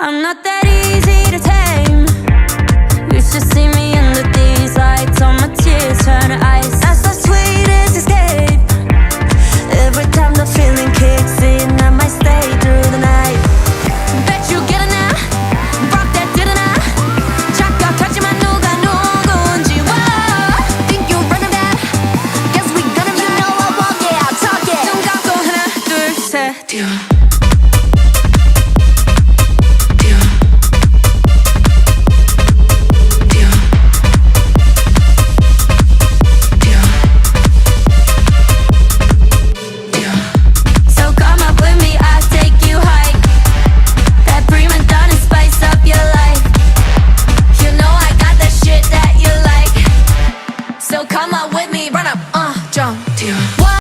I'm not that easy to tame. You should see me under these lights. All my tears turn to ice. That's the sweetest escape. Every time the feeling kicks in, I might stay through the night. Bet you get it now. Rock that didn't I? 착각하지만 누가 누군지. Whoa. Think you're running bad? Guess we gonna be. You know I walk it, I'll talk it. 눈 감고 하나 둘 셋.